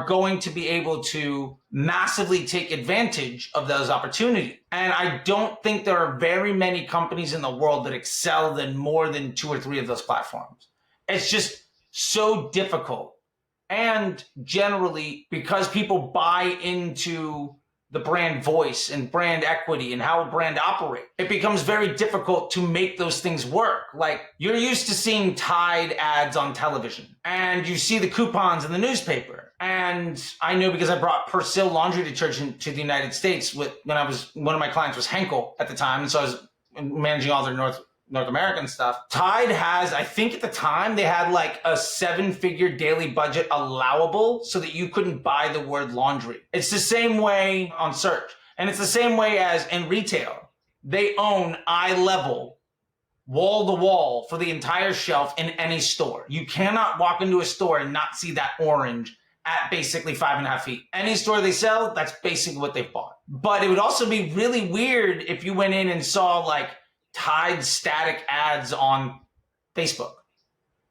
going to be able to massively take advantage of those opportunities. And I don't think there are very many companies in the world that excel in more than 2 or 3 of those platforms. It's just so difficult. And generally, because people buy into the brand voice and brand equity and how a brand operates, it becomes very difficult to make those things work. Like, you're used to seeing Tide ads on television, and you see the coupons in the newspaper. And I knew, because I brought Persil laundry detergent to the United States one of my clients was Henkel at the time, and so I was managing all their North American stuff. Tide has, I think at the time, they had like a 7-figure daily budget allowable so that you couldn't buy the word laundry. It's the same way on search. And it's the same way as in retail. They own eye level, wall to wall for the entire shelf in any store. You cannot walk into a store and not see that orange at basically 5.5 feet. Any store they sell, that's basically what they've bought. But it would also be really weird if you went in and saw like Tide static ads on Facebook.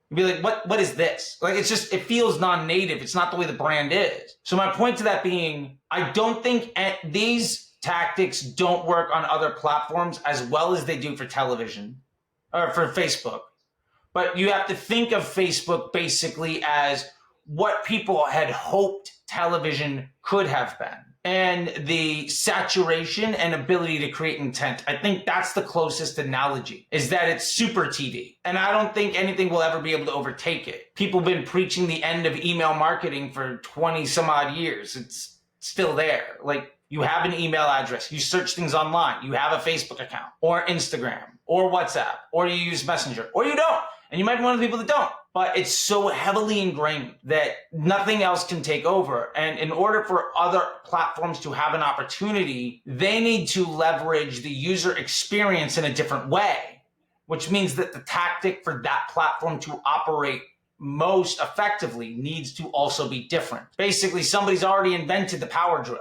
You'd be like, what is this? Like, it feels non-native. It's not the way the brand is. So my point to that being, I don't think these tactics don't work on other platforms as well as they do for television or for Facebook. But you have to think of Facebook basically as what people had hoped television could have been. And the saturation and ability to create intent. I think that's the closest analogy, is that it's super TV. And I don't think anything will ever be able to overtake it. People have been preaching the end of email marketing for 20 some odd years. It's still there. Like, you have an email address, you search things online, you have a Facebook account or Instagram or WhatsApp, or you use Messenger, or you don't. And you might be one of the people that don't. But it's so heavily ingrained that nothing else can take over. And in order for other platforms to have an opportunity, they need to leverage the user experience in a different way, which means that the tactic for that platform to operate most effectively needs to also be different. Basically, somebody's already invented the power drill.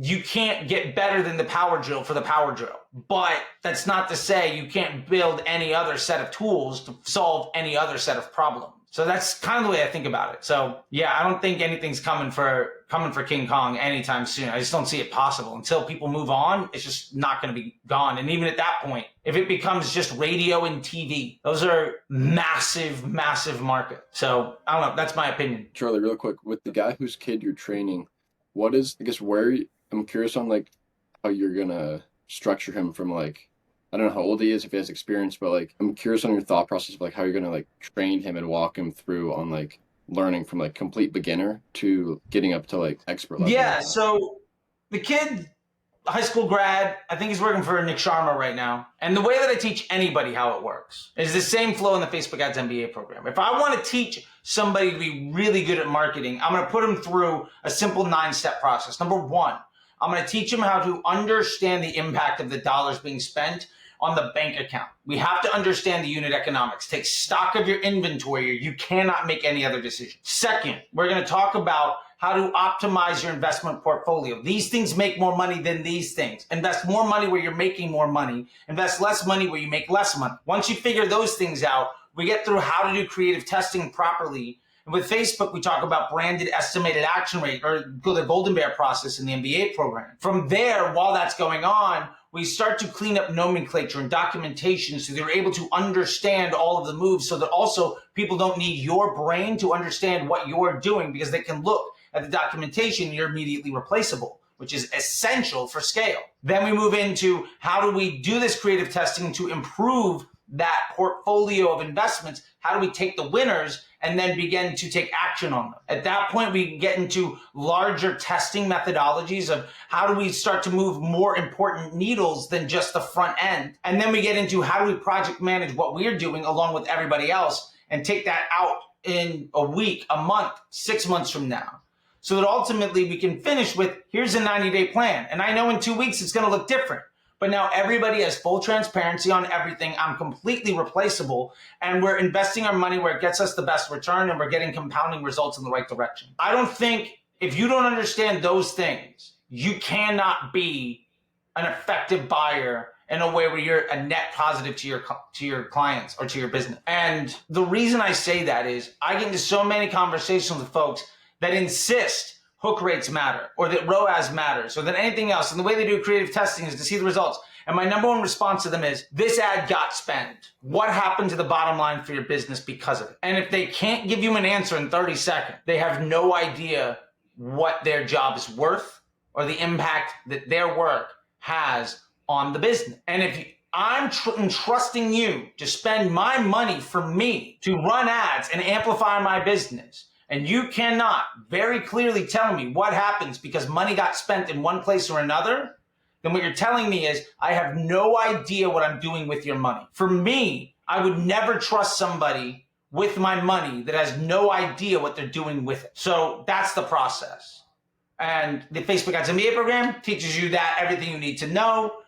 You can't get better than the power drill for the power drill. But that's not to say you can't build any other set of tools to solve any other set of problems. So that's kind of the way I think about it. So yeah, I don't think anything's coming for King Kong anytime soon. I just don't see it possible. Until people move on, it's just not going to be gone. And even at that point, if it becomes just radio and TV, those are massive, massive market. So I don't know. That's my opinion. Charlie, real quick, with the guy whose kid you're training, I'm curious on like how you're going to structure him from like, I don't know how old he is, if he has experience, but like, I'm curious on your thought process of like how you're going to like train him and walk him through on like learning from like complete beginner to getting up to like expert level? Yeah, so the kid, high school grad, I think he's working for Nick Sharma right now. And the way that I teach anybody how it works is the same flow in the Facebook Ads MBA program. If I want to teach somebody to be really good at marketing, I'm going to put them through a simple 9-step process. Number one, I'm going to teach them how to understand the impact of the dollars being spent on the bank account. We have to understand the unit economics. Take stock of your inventory. You cannot make any other decision. Second, we're going to talk about how to optimize your investment portfolio. These things make more money than these things. Invest more money where you're making more money. Invest less money where you make less money. Once you figure those things out, we get through how to do creative testing properly. And with Facebook, we talk about branded estimated action rate, or the Golden Bear process in the MBA program. From there, while that's going on, we start to clean up nomenclature and documentation so they're able to understand all of the moves, so that also people don't need your brain to understand what you're doing, because they can look at the documentation and you're immediately replaceable, which is essential for scale. Then we move into how do we do this creative testing to improve that portfolio of investments? How do we take the winners and then begin to take action on them? At that point, we get into larger testing methodologies of how do we start to move more important needles than just the front end. And then we get into how do we project manage what we're doing along with everybody else and take that out in a week, a month, 6 months from now, so that ultimately we can finish with, here's a 90-day plan. And I know in 2 weeks it's going to look different. But now everybody has full transparency on everything. I'm completely replaceable. And we're investing our money where it gets us the best return, and we're getting compounding results in the right direction. I don't think, if you don't understand those things, you cannot be an effective buyer in a way where you're a net positive to your clients or to your business. And the reason I say that is I get into so many conversations with folks that insist hook rates matter, or that ROAS matters, or that anything else. And the way they do creative testing is to see the results. And my number one response to them is, this ad got spent. What happened to the bottom line for your business because of it? And if they can't give you an answer in 30 seconds, they have no idea what their job is worth or the impact that their work has on the business. And if I'm entrusting you to spend my money for me to run ads and amplify my business, and you cannot very clearly tell me what happens because money got spent in one place or another, then what you're telling me is I have no idea what I'm doing with your money. For me, I would never trust somebody with my money that has no idea what they're doing with it. So that's the process. And the Facebook Ads MBA program teaches you that, everything you need to know.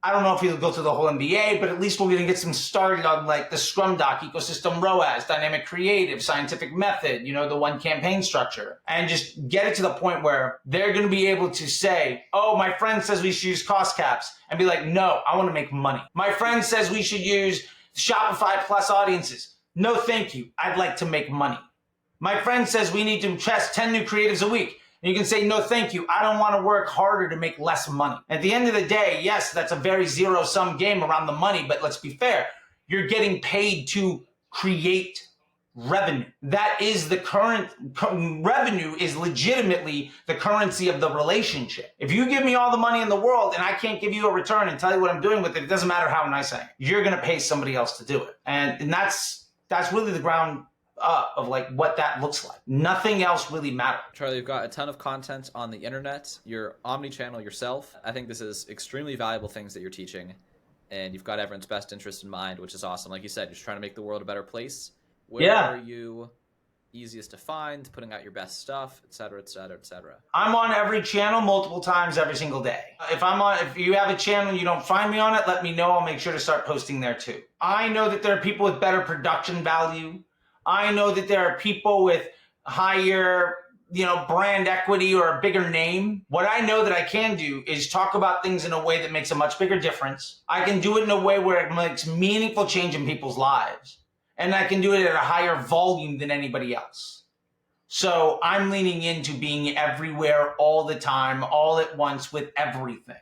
I don't know if you'll go through the whole MBA, but at least we're going to get some started on like the Scrum Doc, ecosystem ROAS, dynamic creative, scientific method, the one campaign structure, and just get it to the point where they're going to be able to say, oh, my friend says we should use cost caps, and be like, no, I want to make money. My friend says we should use Shopify Plus audiences. No, thank you. I'd like to make money. My friend says we need to test 10 new creatives a week. And you can say, no, thank you. I don't want to work harder to make less money. At the end of the day, yes, that's a very zero-sum game around the money, but let's be fair. You're getting paid to create revenue. That is the current revenue is legitimately the currency of the relationship. If you give me all the money in the world and I can't give you a return and tell you what I'm doing with it, it doesn't matter how nice I am. You're going to pay somebody else to do it. And that's really the ground of like what that looks like. Nothing else really matters. Charlie, you've got a ton of content on the internet. You're omni-channel yourself. I think this is extremely valuable things that you're teaching, and you've got everyone's best interest in mind, which is awesome. Like you said, you're just trying to make the world a better place. Where are you easiest to find, putting out your best stuff, et cetera, et cetera, et cetera? I'm on every channel multiple times every single day. If you have a channel and you don't find me on it, let me know. I'll make sure to start posting there too. I know that there are people with better production value. I know that there are people with higher, brand equity or a bigger name. What I know that I can do is talk about things in a way that makes a much bigger difference. I can do it in a way where it makes meaningful change in people's lives. And I can do it at a higher volume than anybody else. So I'm leaning into being everywhere all the time, all at once with everything.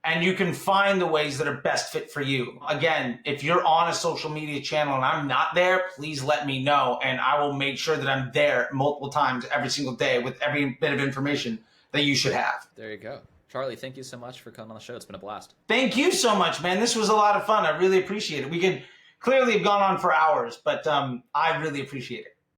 And you can find the ways that are best fit for you. Again, if you're on a social media channel and I'm not there, please let me know. And I will make sure that I'm there multiple times every single day with every bit of information that you should have. There you go. Charlie, thank you so much for coming on the show. It's been a blast. Thank you so much, man. This was a lot of fun. I really appreciate it. We could clearly have gone on for hours, but I really appreciate it.